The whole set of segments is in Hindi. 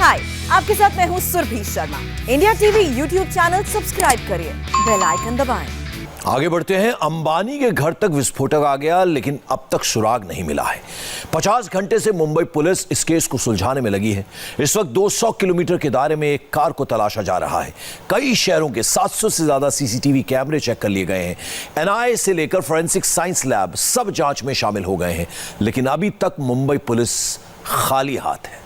हाय, आपके साथ मैं हूँ Surabhi Sharma. India TV YouTube channel subscribe करिए, बेल आइकन दबाएं। आगे बढ़ते हैं। अंबानी के घर तक विस्फोटक आ गया, लेकिन अब तक सुराग नहीं मिला है। 50 घंटे से मुंबई पुलिस इस केस को सुलझाने में लगी है। इस वक्त 200 किलोमीटर के दायरे में एक कार को तलाशा जा रहा है। कई शहरों के 700 से ज्यादा सीसीटीवी कैमरे चेक कर लिए गए हैं। एनआईए से लेकर फोरेंसिक साइंस लैब सब जांच में शामिल हो गए हैं, लेकिन अभी तक मुंबई पुलिस खाली हाथ है।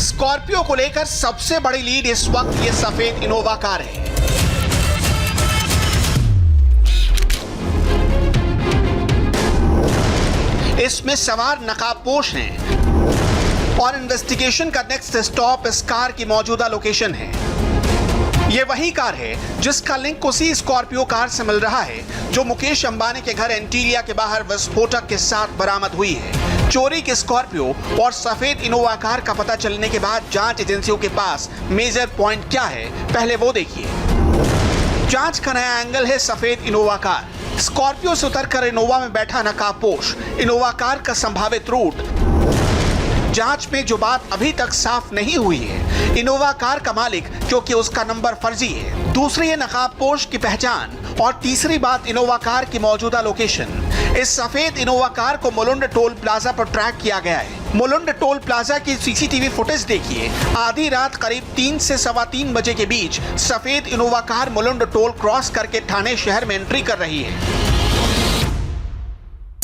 स्कॉर्पियो को लेकर सबसे बड़ी लीड इस वक्त ये सफेद इनोवा कार है। इसमें सवार नकाबपोश हैं और इन्वेस्टिगेशन का नेक्स्ट स्टॉप इस कार की मौजूदा लोकेशन है। ये वही कार है जिसका लिंक उसी स्कॉर्पियो कार से मिल रहा है जो मुकेश अंबानी के घर एंटीलिया के बाहर विस्फोटक के साथ बरामद हुई है। चोरी के स्कॉर्पियो और सफेद इनोवा कार का पता चलने के बाद जांच एजेंसियों के पास मेजर पॉइंट क्या है, पहले वो देखिए। जांच का नया एंगल है सफेद इनोवा कार। स्कॉर्पियो से उतरकर इनोवा में बैठा नकाबपोश इनोवा कार का संभावित रूट। जांच में जो बात अभी तक साफ नहीं हुई है, इनोवा कार का मालिक क्योंकि उसका नंबर फर्जी है, दूसरी है नकाबपोश की पहचान और तीसरी बात इनोवा कार की मौजूदा लोकेशन। इस सफेद इनोवा कार को मुलुंड टोल प्लाजा पर ट्रैक किया गया है। मुलुंड टोल प्लाजा की सीसीटीवी फुटेज देखिए। आधी रात करीब 3 से सवा 3 बजे के बीच सफेद Innova car Mulund toll cross करके ठाणे शहर में एंट्री कर रही है।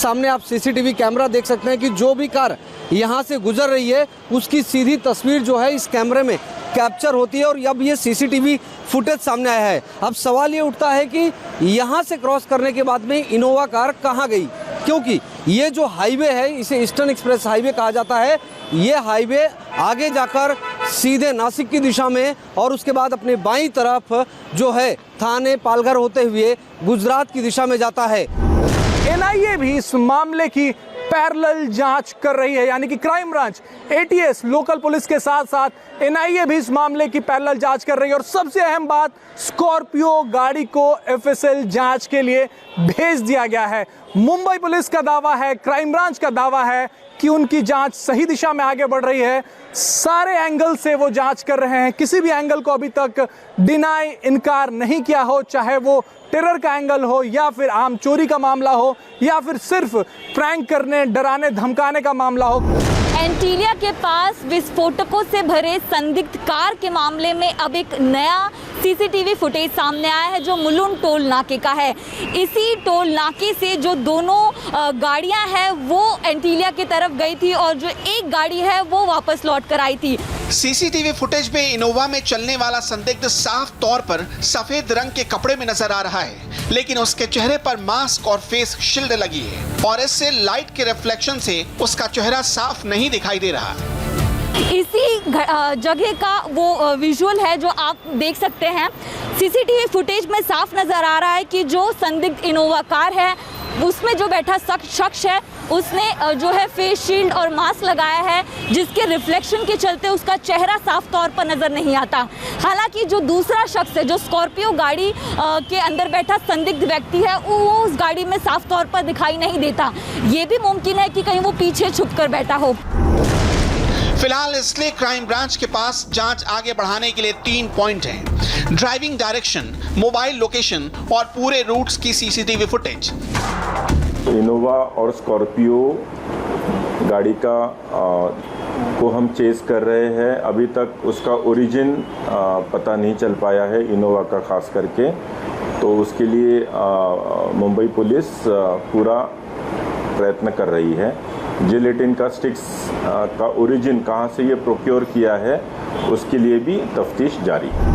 सामने आप सीसीटीवी कैमरा देख सकते हैं कि जो भी कार यहाँ से गुजर रही है उसकी सीधी तस्वीर जो है इस कैमरे में कैप्चर होती है और अब ये सीसीटीवी फुटेज सामने आया है। अब सवाल ये उठता है कि यहाँ से क्रॉस करने के बाद में इनोवा कार कहाँ गई, क्योंकि ये जो हाईवे है इसे ईस्टर्न एक्सप्रेस हाईवे कहा जाता है। ये हाईवे आगे जाकर सीधे नासिक की दिशा में और उसके बाद अपने बाईं तरफ जो है थाने पालघर होते हुए गुजरात की दिशा में जाता है। एनआईए भी इस मामले की पैरेलल जांच कर रही है, यानी कि crime branch, ATS, local police के साथ साथ एनआईए भी इस मामले की पैरेलल जांच कर रही है। और सबसे अहम बात, स्कॉर्पियो गाड़ी को एफएसएल जांच के लिए भेज दिया गया है। मुंबई पुलिस का दावा है, क्राइम ब्रांच का दावा है कि उनकी जांच सही दिशा में आगे बढ़ रही है। सारे एंगल से वो जांच कर रहे हैं, किसी भी एंगल को अभी तक इनकार नहीं किया हो, चाहे वो टेरर का एंगल हो या फिर आम चोरी का मामला हो या फिर सिर्फ प्रैंक करने, डराने धमकाने का मामला हो। एंटीलिया के पास विस्फोटकों से भरे संदिग्ध कार के मामले में अब एक नया सीसीटीवी फुटेज सामने आया है जो मुलुंड टोल नाके का है। इसी टोल नाके से जो दोनों गाड़ियां हैं वो एंटीलिया की तरफ गई थी और जो एक गाड़ी है वो वापस लौट कर आई थी। सीसीटीवी फुटेज में इनोवा में चलने वाला संदिग्ध साफ तौर पर सफेद रंग के कपड़े में नजर आ रहा है, लेकिन उसके चेहरे पर मास्क और फेस शील्ड लगी है और इससे लाइट के रिफ्लेक्शन से उसका चेहरा साफ नहीं दिखाई दे रहा। इसी जगह का वो विजुअल है जो आप देख सकते हैं। सीसीटीवी फुटेज में साफ नजर आ रहा है कि जो संदिग्ध इनोवा कार है उसमें जो बैठा शख्स है उसने जो है फेस शील्ड और मास्क लगाया है, जिसके रिफ्लेक्शन के चलते उसका चेहरा साफ तौर पर नजर नहीं आता। हालांकि जो दूसरा शख्स है, जो स्कॉर्पियो गाड़ी के अंदर बैठा संदिग्ध व्यक्ति है, वो उस गाड़ी में साफ तौर पर दिखाई नहीं देता। ये भी मुमकिन है कि कहीं वो पीछे छुप कर बैठा हो। फिलहाल इसलिए क्राइम ब्रांच के पास जांच आगे बढ़ाने के लिए 3 पॉइंट हैं: ड्राइविंग डायरेक्शन, मोबाइल लोकेशन और पूरे रूट्स की सीसीटीवी फुटेज। इनोवा और स्कॉर्पियो गाड़ी का को हम चेस कर रहे हैं। अभी तक उसका ओरिजिन पता नहीं चल पाया है, इनोवा का खास करके। तो उसके लिए मुंबई पुलिस पूरा प्रयत्न कर रही है। जिलेटिन का स्टिक्स का ओरिजिन कहां से ये प्रोक्योर किया है उसके लिए भी तफ्तीश जारी है।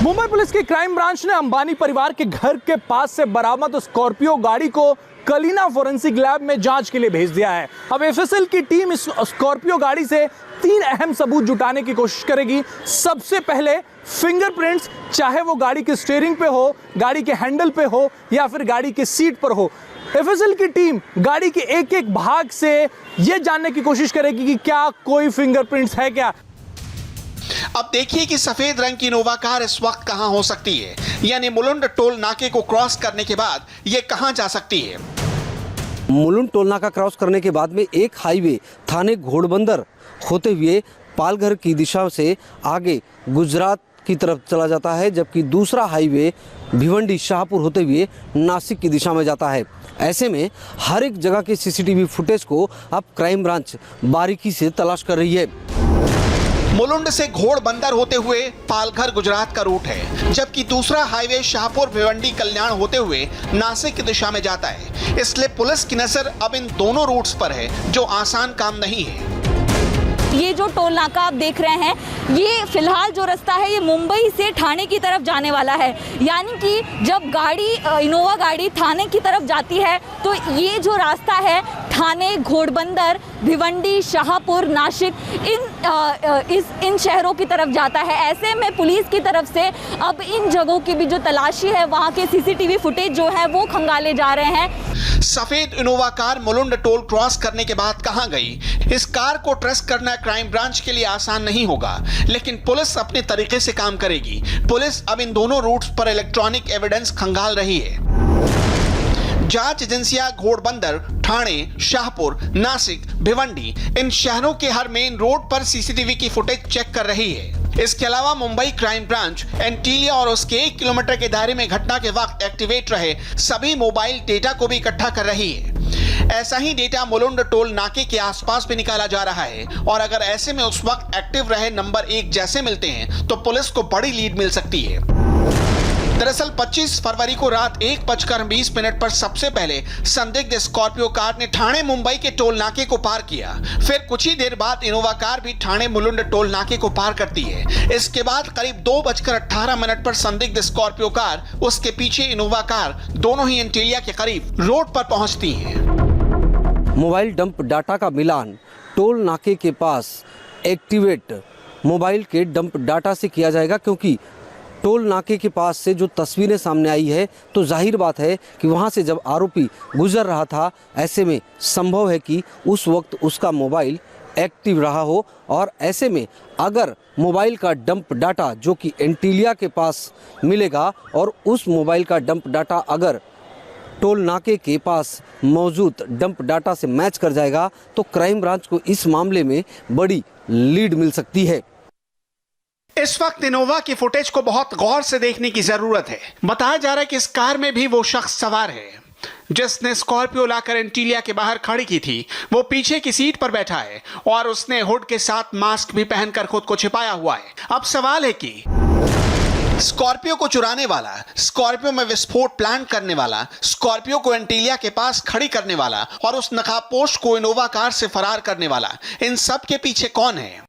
मुंबई पुलिस की क्राइम ब्रांच ने अंबानी परिवार के घर के पास से बरामद स्कॉर्पियो गाड़ी को कलीना फोरेंसिक लैब में जांच के लिए भेज दिया है। अब एफएसएल की टीम इस स्कॉर्पियो गाड़ी से 3 अहम सबूत जुटाने की कोशिश करेगी। सबसे पहले फिंगरप्रिंट्स, चाहे वो गाड़ी के स्टीयरिंग पे हो, गाड़ी के हैंडल पे हो या फिर गाड़ी के सीट पर हो। एफएसएल की टीम गाड़ी के एक एक भाग से ये जानने की कोशिश करेगी कि क्या कोई फिंगरप्रिंट्स है क्या। अब देखिए कि सफेद रंग की इनोवा कार इस वक्त कहां हो सकती है, यानी मुलुंड टोल नाके को क्रॉस करने के बाद ये कहां जा सकती है। मुलुंड टोल नाका क्रॉस करने के बाद में एक हाईवे थाने घोड़बंदर होते हुए पालघर की दिशा से आगे गुजरात की तरफ चला जाता है, जबकि दूसरा हाईवे भिवंडी शाहपुर होते हुए नासिक की दिशा में जाता है। ऐसे में हर एक जगह के सीसीटीवी फुटेज को अब क्राइम ब्रांच बारीकी से तलाश कर रही है। मुलुंड से घोड़बंदर होते हुए पालघर गुजरात का रूट है, जबकि दूसरा हाईवे शाहपुर भिवंडी कल्याण होते हुए नासिक की दिशा में जाता है। इसलिए पुलिस की नजर अब इन दोनों रूट्स पर है, जो आसान काम नहीं है। ये जो टोल नाका आप देख रहे हैं, ये फिलहाल जो रास्ता है ये मुंबई से ठाणे की तरफ जाने वाला है। यानी कि जब गाड़ी इनोवा गाड़ी ठाणे की तरफ जाती है तो ये जो रास्ता है ठाणे, घोड़बंदर, भिवंडी, शाहपुर, नासिक इन शहरों की तरफ जाता है। ऐसे में पुलिस की तरफ से अब इन जगहों की भी जो तलाशी है, वहाँ के सीसीटीवी फुटेज जो है वो खंगाले जा रहे हैं। सफेद Innova car Mulund toll cross करने के बाद कहां गई, इस कार को ट्रेस करना क्राइम ब्रांच के लिए आसान नहीं होगा, लेकिन पुलिस अपने तरीके से काम करेगी। पुलिस अब इन दोनों रूट्स पर इलेक्ट्रॉनिक एविडेंस खंगाल रही है। जांच एजेंसियां घोड़बंदर, ठाणे, शाहपुर, नासिक, भिवंडी इन शहरों के हर मेन रोड पर सीसीटीवी की फुटेज चेक कर रही है। इसके अलावा मुंबई क्राइम ब्रांच एंटीलिया और उसके 1 किलोमीटर के दायरे में घटना के वक्त एक्टिवेट रहे सभी मोबाइल डेटा को भी इकट्ठा कर रही है। ऐसा ही डेटा मुलुंड टोल नाके के आसपास भी निकाला जा रहा है, और अगर ऐसे में उस वक्त एक्टिव रहे नंबर 1 जैसे मिलते हैं तो पुलिस को बड़ी लीड मिल सकती है। दरअसल 25 फरवरी को रात 1:20 पर सबसे पहले संदिग्ध स्कॉर्पियो कार ने ठाणे मुंबई के टोल नाके को पार किया। फिर कुछ ही देर बाद इनोवा कार भी ठाणे मुलुंड टोल नाके को पार करती है। इसके बाद करीब 2:18 पर संदिग्ध स्कॉर्पियो कार, उसके पीछे इनोवा कार दोनों ही एंटीलिया के करीब रोड पर पहुंचती हैं। मोबाइल डंप डाटा का मिलान टोल नाके के पास एक्टिवेट मोबाइल के डंप डाटा से किया जाएगा, क्योंकि टोल नाके के पास से जो तस्वीरें सामने आई है तो जाहिर बात है कि वहां से जब आरोपी गुजर रहा था, ऐसे में संभव है कि उस वक्त उसका मोबाइल एक्टिव रहा हो। और ऐसे में अगर मोबाइल का डंप डाटा जो कि एंटीलिया के पास मिलेगा और उस मोबाइल का डंप डाटा अगर टोल नाके के पास मौजूद डंप डाटा से मैच कर जाएगा तो क्राइम ब्रांच को इस मामले में बड़ी लीड मिल सकती है। इस वक्त इनोवा की फुटेज को बहुत गौर से देखने की जरूरत है। बताया जा रहा है कि इस कार में भी वो शख्स सवार है जिसने स्कॉर्पियो लाकर एंटीलिया के बाहर खड़ी की थी। वो पीछे की सीट पर बैठा है और उसने हुड के साथ मास्क भी पहनकर खुद को छिपाया हुआ है। अब सवाल है कि स्कॉर्पियो को चुराने वाला, स्कॉर्पियो में विस्फोट प्लान करने वाला, स्कॉर्पियो को एंटीलिया के पास खड़ी करने वाला और उस नकाबपोश को इनोवा कार से फरार करने वाला, इन सब के पीछे कौन है?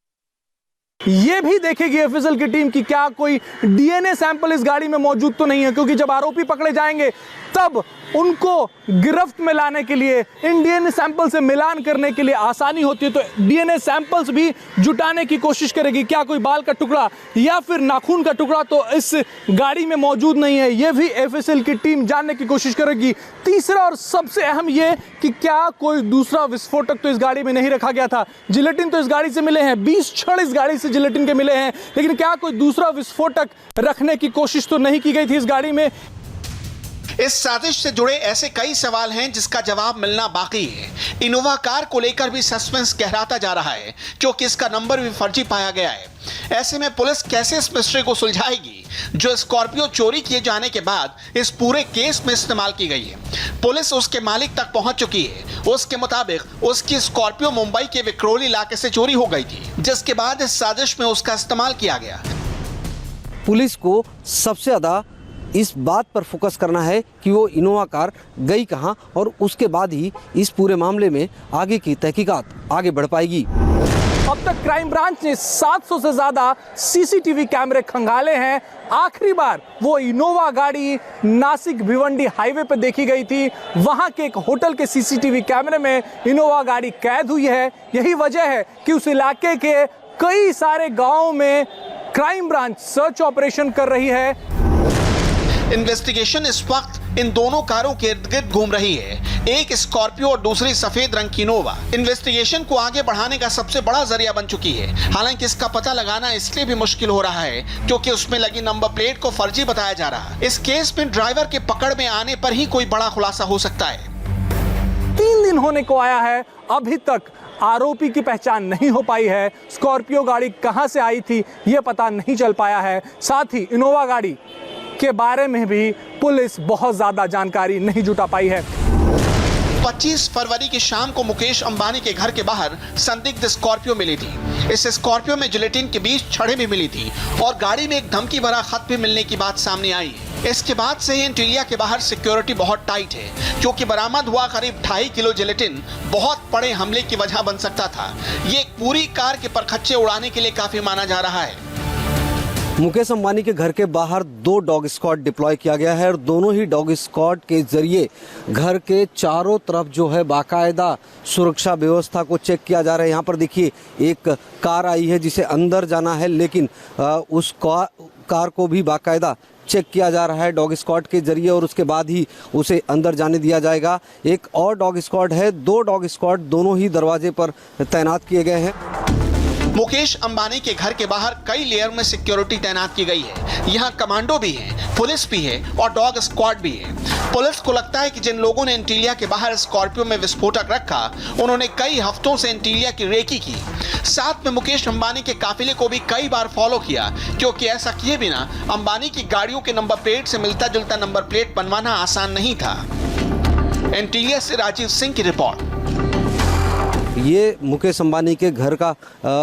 ये भी देखेगी एफएसएल की टीम कि क्या कोई डीएनए सैंपल इस गाड़ी में मौजूद तो नहीं है, क्योंकि जब आरोपी पकड़े जाएंगे तब उनको गिरफ्त में लाने के लिए इन डीएनए सैंपल से मिलान करने के लिए आसानी होती है। तो डीएनए सैंपल्स भी जुटाने की कोशिश करेगी। क्या कोई बाल का टुकड़ा या फिर नाखून का टुकड़ा तो इस गाड़ी में मौजूद नहीं है, ये भी एफएसएल की टीम जानने की कोशिश करेगी। तीसरा और सबसे अहम ये कि क्या कोई दूसरा विस्फोटक तो इस गाड़ी में नहीं रखा गया था। जिलेटिन तो इस गाड़ी से मिले हैं, 20 छड़ इस गाड़ी से जिलेटिन के मिले हैं, लेकिन क्या कोई दूसरा विस्फोटक रखने की कोशिश तो नहीं की गई थी इस गाड़ी में। इस साजिश से जुड़े ऐसे कई सवाल हैं जिसका जवाब मिलना बाकी है। इनोवा कार को लेकर भी सस्पेंस गहराता जा रहा है, क्योंकि इसका नंबर भी फर्जी पाया गया है। ऐसे में पुलिस कैसे इस मिस्ट्री को सुलझाएगी जो स्कॉर्पियो चोरी किए जाने के बाद इस पूरे केस में इस्तेमाल की गई है। पुलिस उसके मालिक तक पहुंच चुकी है। उसके मुताबिक उसकी स्कॉर्पियो मुंबई के विक्रोली इलाके से चोरी हो गई थी, जिसके बाद इस साजिश में उसका इस्तेमाल किया गया। पुलिस को सबसे ज्यादा इस बात पर फोकस करना है कि वो इनोवा कार गई कहां, और उसके बाद ही इस पूरे मामले में आगे की तहकीकात आगे बढ़ पाएगी। अब तक क्राइम ब्रांच ने 700 से ज्यादा सीसीटीवी कैमरे खंगाले हैं। आखिरी बार वो इनोवा गाड़ी नासिक भिवंडी हाईवे पर देखी गई थी। वहां के एक होटल के सीसीटीवी कैमरे में इनोवा गाड़ी कैद हुई है। यही वजह है कि उस इलाके के कई सारे गांवों में क्राइम ब्रांच सर्च ऑपरेशन कर रही है। इन्वेस्टिगेशन इस वक्त इन दोनों कारों के इर्द गिर्द घूम रही है, एक स्कॉर्पियो और दूसरी सफेद रंग की इनोवा। इन्वेस्टिगेशन को आगे बढ़ाने का सबसे बड़ा जरिया बन चुकी है। हालांकि इसका पता लगाना इसलिए भी मुश्किल हो रहा है क्योंकि उसमें लगी नंबर प्लेट को फर्जी बताया जा रहा है। इस केस में ड्राइवर के पकड़ में आने पर ही कोई बड़ा खुलासा हो सकता है। 3 दिन होने को आया है, अभी तक आरोपी की पहचान नहीं हो पाई है। स्कॉर्पियो गाड़ी कहां से आई थी यह पता नहीं चल पाया है। साथ ही इनोवा गाड़ी के बारे में भी पुलिस बहुत ज्यादा जानकारी नहीं जुटा पाई है। 25 फरवरी की शाम को मुकेश अंबानी के घर के बाहर संदिग्ध स्कॉर्पियो मिली थी। इस स्कॉर्पियो में जिलेटिन के बीच छड़ें भी मिली थी और गाड़ी में एक धमकी भरा खत भी मिलने की बात सामने आई। इसके बाद से ही इंटीरिया के बाहर सिक्योरिटी बहुत टाइट है क्योंकि बरामद हुआ करीब 2.5 किलो जिलेटिन बहुत बड़े हमले की वजह बन सकता था। ये एक पूरी कार के परखच्चे उड़ाने के लिए काफी माना जा रहा है। मुकेश अंबानी के घर के बाहर 2 डॉग स्क्वाड डिप्लॉय किया गया है और दोनों ही डॉग स्क्वाड के जरिए घर के चारों तरफ जो है बाकायदा सुरक्षा व्यवस्था को चेक किया जा रहा है। यहाँ पर देखिए एक कार आई है जिसे अंदर जाना है, लेकिन उस कार को भी बाकायदा चेक किया जा रहा है डॉग स्क्वाड के जरिए और उसके बाद ही उसे अंदर जाने दिया जाएगा। एक और डॉग स्क्वाड है, 2 डॉग स्क्वाड दोनों ही दरवाजे पर तैनात किए गए हैं। मुकेश अंबानी के घर के बाहर कई लेयर में सिक्योरिटी तैनात की गई है। यहाँ कमांडो भी है, पुलिस भी है और डॉग स्क्वाड भी है। पुलिस को लगता है कि जिन लोगों ने इंटीरिया के बाहर स्कॉर्पियो में विस्फोटक रखा, उन्होंने कई हफ्तों से इंटीरिया की रेकी की। साथ में मुकेश अंबानी के काफिले को भी कई बार फॉलो किया क्योंकि ऐसा किए बिना अंबानी की गाड़ियों के नंबर प्लेट से मिलता जुलता नंबर प्लेट बनवाना आसान नहीं था। इंटीरिया से राजीव सिंह की रिपोर्ट। ये मुकेश अंबानी के घर का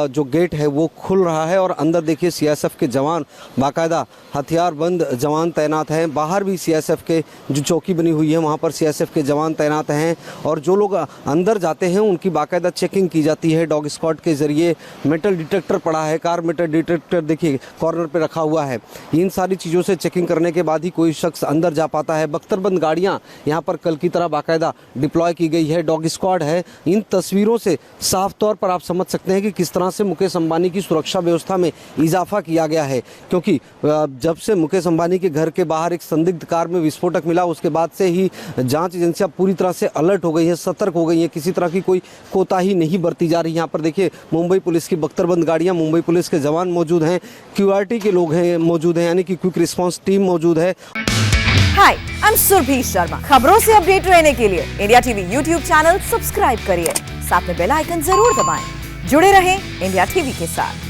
जो गेट है वो खुल रहा है और अंदर देखिए सीएसएफ के जवान, बाकायदा हथियारबंद जवान तैनात हैं। बाहर भी सीएसएफ के जो चौकी बनी हुई है वहाँ पर सीएसएफ के जवान तैनात हैं और जो लोग अंदर जाते हैं उनकी बाकायदा चेकिंग की जाती है डॉग स्क्वाड के जरिए। मेटल डिटेक्टर पड़ा है, कार मेटल डिटेक्टर देखिए कॉर्नर पे रखा हुआ है। इन सारी चीज़ों से चेकिंग करने के बाद ही कोई शख्स अंदर जा पाता है। बख्तरबंद गाड़ियाँ यहाँ पर कल की तरह बाकायदा डिप्लॉय की गई है, डॉग स्क्वाड है। इन तस्वीरों से साफ तौर पर आप समझ सकते हैं कि किस तरह से मुकेश अंबानी की सुरक्षा व्यवस्था में इजाफा किया गया है, क्योंकि जब से मुकेश अंबानी के घर के बाहर एक संदिग्ध कार में विस्फोटक मिला उसके बाद से ही जांच एजेंसियां पूरी तरह से अलर्ट हो गई हैं, सतर्क हो गई हैं। किसी तरह की कोई कोताही नहीं बरती जा रही। यहाँ पर देखिए मुंबई पुलिस की बख्तरबंद गाड़ियाँ, मुंबई पुलिस के जवान मौजूद हैं, QRT के लोग हैं मौजूद हैं, यानी कि क्विक रिस्पॉन्स टीम मौजूद है। हाय, आई एम सुरभि शर्मा। खबरों से अपडेट रहने के लिए India TV YouTube channel subscribe करिए, साथ में बेल आइकन जरूर दबाएं। जुड़े रहें इंडिया टीवी के साथ।